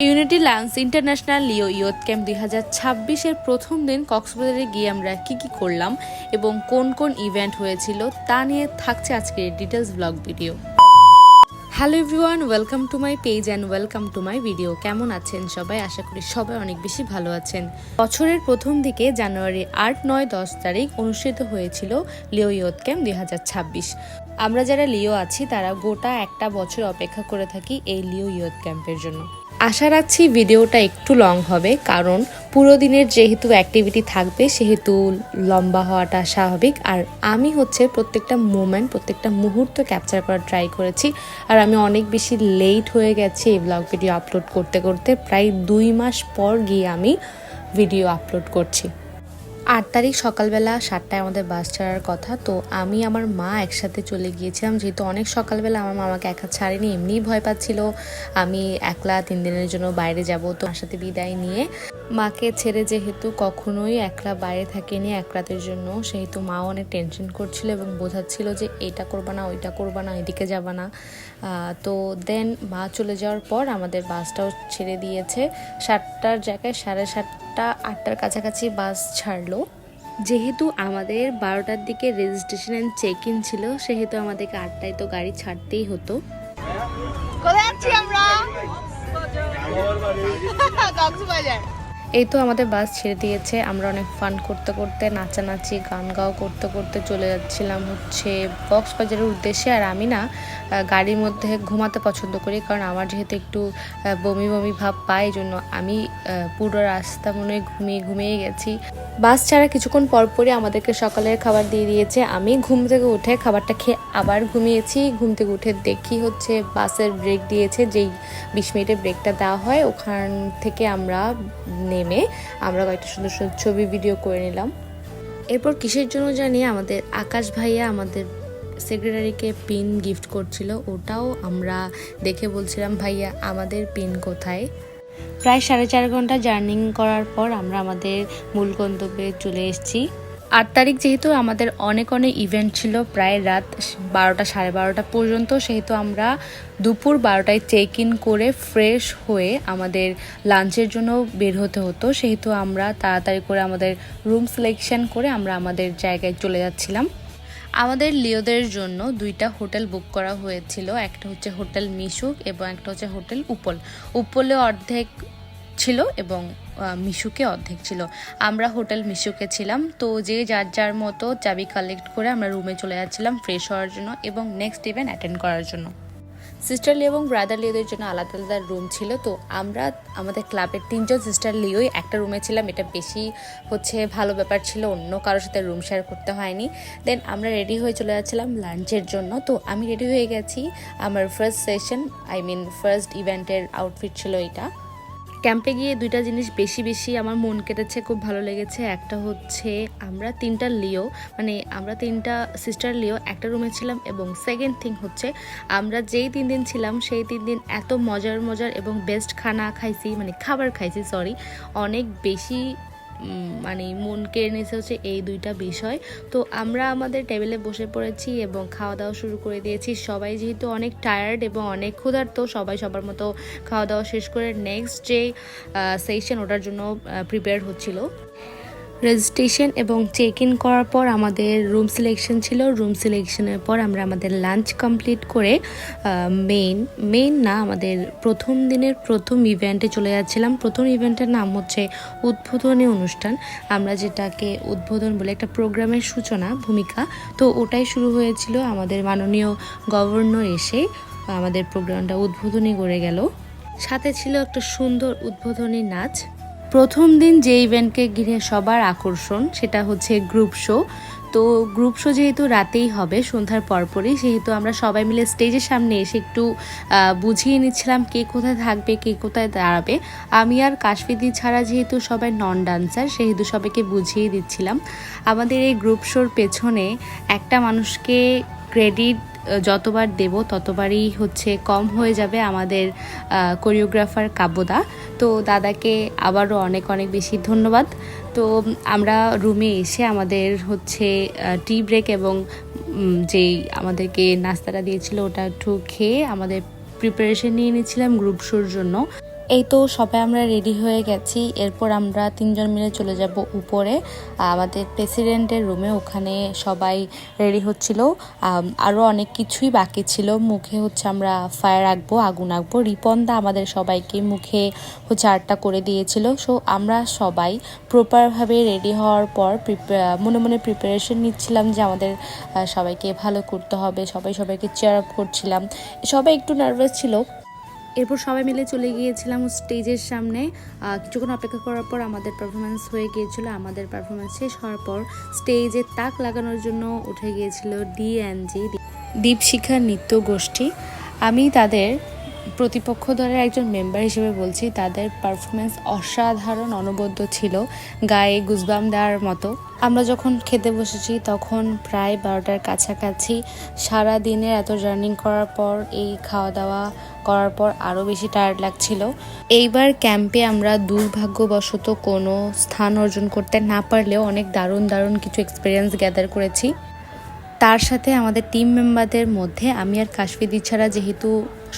Unity Lance international লিও youth camp 2026-এর প্রথম দিন কক্সবাজারে গিয়ে আমরা কি করলাম এবং কোন কোন ইভেন্ট হয়েছিল তা নিয়ে থাকছে আজকের details blog video. Hello everyone, welcome to my page and welcome to my video. কেমন আছেন সবাই? আশা করি সবাই অনেক বেশি ভালো আছেন। বছরের প্রথম দিকে জানুয়ারি 8, 9, 10 তারিখ অনুষ্ঠিত হয়েছিল লিও ইয়ুথ ক্যাম্প 2026। আমরা যারা লিও আছি তারা গোটা একটা বছর অপেক্ষা করে থাকি এই লিও ইয়ুথ ক্যাম্পের জন্য। আশা রাখছি ভিডিওটা একটু লং হবে, কারণ পুরো দিনের যেহেতু অ্যাক্টিভিটি থাকবে সেহেতু লম্বা হওয়াটা স্বাভাবিক। আর আমি প্রত্যেকটা মোমেন্ট, প্রত্যেকটা মুহূর্ত ক্যাপচার করার ট্রাই করেছি। আর আমি অনেক বেশি লেট হয়ে গেছি এই ব্লগ ভিডিও আপলোড করতে করতে। প্রায় 2 মাস পর গিয়ে আমি ভিডিও আপলোড করছি। 8 তারিখ সকালবেলা 7টায় আমাদের বাস ছাড়ার কথা। তো আমি আমার মা একসাথে চলে গিয়েছিলাম, যেহেতু অনেক সকালবেলা আমার মামাকে একা ছাড়েনি, এমনিই ভয় পাচ্ছিল আমি একলা 3 দিনের জন্য বাইরে যাব। তো আমার সাথে বিদায় নিয়ে মাকে ছেড়ে যেহেতু কখনোই একলা বাইরে থাকেনি এক রাতের জন্য, সেহেতু মাও অনেক টেনশন করছিল এবং বোঝাচ্ছিল যে এটা করবা না, ওইটা করবা না, এদিকে যাবা না। তো দেন মা চলে যাওয়ার পর আমাদের বাসটাও ছেড়ে দিয়েছে। 7টার জায়গায় 7:30, 8টার কাছাকাছি বাস ছাড়লো। যেহেতু আমাদের 12টার দিকে রেজিস্ট্রেশন অ্যান্ড চেক ইন ছিল, সেহেতু আমাদেরকে 8টায় তো গাড়ি ছাড়তেই হতো। এই তো আমাদের বাস ছেড়ে দিয়েছে। আমরা অনেক ফান করতে করতে, নাচানাচি, গান গাও করতে করতে চলে যাচ্ছিলাম কক্সবাজারের উদ্দেশ্যে। আর আমি না গাড়ির মধ্যে ঘুমাতে পছন্দ করি, কারণ আমার যেহেতু একটু বমি বমি ভাব পায়, এই জন্য আমি পুরো রাস্তা মনে হয় ঘুমিয়ে গেছি। বাস ছাড়া কিছুক্ষণ পরপরই আমাদেরকে সকালের খাবার দিয়ে দিয়েছে। আমি ঘুম থেকে উঠে খাবারটা খেয়ে আবার ঘুমিয়েছি। ঘুম থেকে উঠে দেখি বাসের ব্রেক দিয়েছে, যেই 20 মিনিটের ব্রেকটা দেওয়া হয়, ওখান থেকে আমরা নেমে আমরা কয়েকটা সুন্দর সুন্দর ছবি ভিডিও করে নিলাম। এরপর কিসের জন্য জানি আমাদের আকাশ ভাইয়া আমাদের সেক্রেটারিকে পিন গিফট করছিল, ওটাও আমরা দেখে বলছিলাম ভাইয়া আমাদের পিন কোথায়। প্রায় 4.5 ঘন্টা জার্নি করার পর আমরা আমাদের মূল গন্তব্যে চলে এসেছি। 8 তারিখ যেহেতু আমাদের অনেক ইভেন্ট ছিল, প্রায় রাত 12টা, 12:30 পর্যন্ত, সেহেতু আমরা দুপুর 12টায় চেক ইন করে ফ্রেশ হয়ে আমাদের লাঞ্চের জন্য বের হতে হতো। সেহেতু আমরা তাড়াতাড়ি করে আমাদের রুম সিলেকশন করে আমরা আমাদের জায়গায় চলে যাচ্ছিলাম। আমাদের লিওদের জন্য 2টা হোটেল বুক করা হয়েছিল। একটা হোটেল মিশুক এবং একটা হোটেল উপলে অর্ধেক ছিল এবং মিশুকে অর্ধেক ছিল। আমরা হোটেল মিশুকে ছিলাম। তো যে যার মতো চাবি কালেক্ট করে আমরা রুমে চলে যাচ্ছিলাম ফ্রেশ হওয়ার জন্য এবং নেক্সট ইভেন্ট অ্যাটেন্ড করার জন্য। সিস্টার লিও এবং ব্রাদার লিওদের জন্য আলাদা আলাদা রুম ছিল। তো আমরা আমাদের ক্লাবের 3জন সিস্টার লিওই একটা রুমে ছিলাম। এটা বেশি ভালো ব্যাপার ছিল, অন্য কারোর সাথে রুম শেয়ার করতে হয়নি। দেন আমরা রেডি হয়ে চলে যাচ্ছিলাম লাঞ্চের জন্য। তো আমি রেডি হয়ে গেছি। আমার ফার্স্ট ইভেন্টের আউটফিট ছিল এটা। ক্যাম্পে গিয়ে 2টা জিনিস বেশি আমার মন কেটেছে, খুব ভালো লেগেছে। একটা আমরা 3টা লিও, আমরা 3টা সিস্টার লিও একটা রুমে ছিলাম, এবং সেকেন্ড থিং আমরা যেই 3 দিন ছিলাম সেই 3 দিন এত মজার এবং বেস্ট খাবার খাইছি অনেক বেশি মন কেড়ে নিয়েছে এই 2টা বিষয়। তো আমরা আমাদের টেবিলে বসে পড়েছি এবং খাওয়া দাওয়া শুরু করে দিয়েছি। সবাই যেহেতু অনেক টায়ার্ড এবং অনেক ক্ষুধার্ত, সবাই সবার মতো খাওয়া দাওয়া শেষ করে নেক্সট যে সেশন ওটার জন্য প্রিপেয়ার হচ্ছিল। রেজিস্ট্রেশন এবং চেক ইন করার পর আমাদের রুম সিলেকশন ছিল। রুম সিলেকশনের পর আমরা আমাদের লাঞ্চ কমপ্লিট করে আমাদের প্রথম দিনের প্রথম ইভেন্টে চলে যাচ্ছিলাম। প্রথম ইভেন্টের নাম উদ্বোধনী অনুষ্ঠান, আমরা যেটাকে উদ্বোধন বলে, একটা প্রোগ্রামের সূচনা ভূমিকা। তো ওটাই শুরু হয়েছিল। আমাদের মাননীয় গভর্নর এসে আমাদের প্রোগ্রামটা উদ্বোধনী করে গেল। সাথে ছিল একটা সুন্দর উদ্বোধনী নাচ। প্রথম দিন যে ইভেন্টকে ঘিরে সবার আকর্ষণ সেটা গ্রুপ শো। তো গ্রুপ শো যেহেতু রাতেই হবে, সন্ধ্যার পরপরই, সেহেতু আমরা সবাই মিলে স্টেজের সামনে এসে একটু বুঝিয়ে নিচ্ছিলাম কে কোথায় থাকবে, কে কোথায় দাঁড়াবে। আমি আর কাশফিদি ছাড়া যেহেতু সবাই নন ডান্সার, সেহেতু সবাইকে বুঝিয়ে দিচ্ছিলাম। আমাদের এই গ্রুপ শোর পেছনে একটা মানুষকে ক্রেডিট যতবার দেব ততবারই কম হয়ে যাবে, আমাদের কোরিওগ্রাফার কাব্যদা। তো দাদাকে আবারও অনেক বেশি ধন্যবাদ। তো আমরা রুমে এসে আমাদের টি ব্রেক এবং যেই আমাদেরকে নাস্তাটা দিয়েছিল ওটা একটু খেয়ে আমাদের প্রিপারেশন নিয়ে নিচ্ছিলাম গ্রুপ শোর জন্য। এই তো সবাই আমরা রেডি হয়ে গেছি। এরপর আমরা 3 জন মিলে চলে যাব উপরে আমাদের প্রেসিডেন্টের রুমে। ওখানে সবাই রেডি হচ্ছিল, আরও অনেক কিছুই বাকি ছিল। মুখে হচ্ছে আমরা ফায়ার আঁকবো, আগুন আঁকবো। রিপনদা আমাদের সবাইকে মুখে হচ্ছে আর্টটা করে দিয়েছিল। সো আমরা সবাই প্রপারভাবে রেডি হওয়ার পর মনে মনে প্রিপারেশন নিচ্ছিলাম যে আমাদের সবাইকে ভালো করতে হবে। সবাইকে চেয়ার আপ করছিলাম। সবাই একটু নার্ভাস ছিল। এরপর সবাই মিলে চলে গিয়েছিলাম স্টেজের সামনে। কিছুক্ষণ অপেক্ষা করার পর আমাদের পারফরমেন্স হয়ে গিয়েছিল। আমাদের পারফরমেন্স শেষ হওয়ার পর স্টেজে তাক লাগানোর জন্য উঠে গিয়েছিল ডিএনজি, দীপশিখা নৃত্য গোষ্ঠী। আমি তাদের প্রতিপক্ষ দলের একজন মেম্বার হিসেবে বলছি, তাদের পারফরমেন্স অসাধারণ, অনবদ্য ছিল, গায়ে গুজবাম দেওয়ার মতো। আমরা যখন খেতে বসেছি তখন প্রায় 12টার কাছাকাছি। সারা দিনের এত জার্নি করার পর এই খাওয়া দাওয়া করার পর আরও বেশি টায়ার্ড লাগছিল। এইবার ক্যাম্পে আমরা দুর্ভাগ্যবশত কোনো স্থান অর্জন করতে না পারলেও অনেক দারুণ কিছু এক্সপিরিয়েন্স গ্যাদার করেছি। তার সাথে আমাদের টিম মেম্বারদের মধ্যে আমি আর কাশফিদি ছাড়া যেহেতু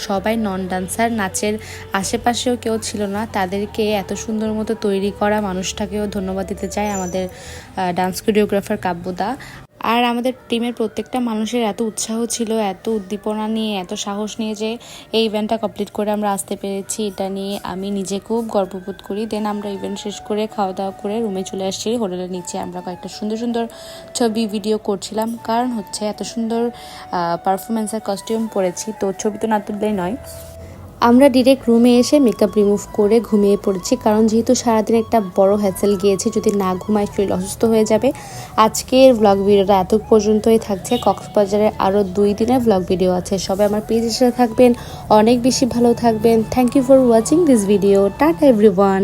সবাই নন ডান্সার, নাচের আশেপাশেও কেউ ছিল না, তাদেরকে এত সুন্দর মতো তৈরি করা মানুষটাকেও ধন্যবাদ দিতে চাই, আমাদের ডান্স কোরিওগ্রাফার কাব্যদা। আর আমাদের টিমের প্রত্যেকটা মানুষের এত উৎসাহ ছিল, এত উদ্দীপনা নিয়ে, এত সাহস নিয়ে যে এই ইভেন্টটা কমপ্লিট করে আমরা আসতে পেরেছি, এটা নিয়ে আমি নিজে খুব গর্ববোধ করি। দেন আমরা ইভেন্ট শেষ করে খাওয়া দাওয়া করে রুমে চলে আসছি। হোটেলের নিচে আমরা কয়েকটা সুন্দর ছবি ভিডিও করছিলাম, কারণ হচ্ছে এত সুন্দর পারফরমেন্সের কস্টিউম পরেছি, তো ছবি তো না তুললেই নয়। আমরা ডিরেক্ট রুমে এসে মেকআপ রিমুভ করে ঘুমিয়ে পড়েছি, কারণ যেহেতু সারাদিন একটা বড় হ্যাসেল গিয়েছে, যদি না ঘুমাই শরীর অসুস্থ হয়ে যাবে। আজকের ব্লগ ভিডিওটা এত পর্যন্তই থাকছে। কক্সবাজারের আরও 2 দিনের ব্লগ ভিডিও আছে। সবাই আমার পেজের সাথে থাকবেন, অনেক বেশি ভালো থাকবেন। Thank you for watching this video. Tata everyone.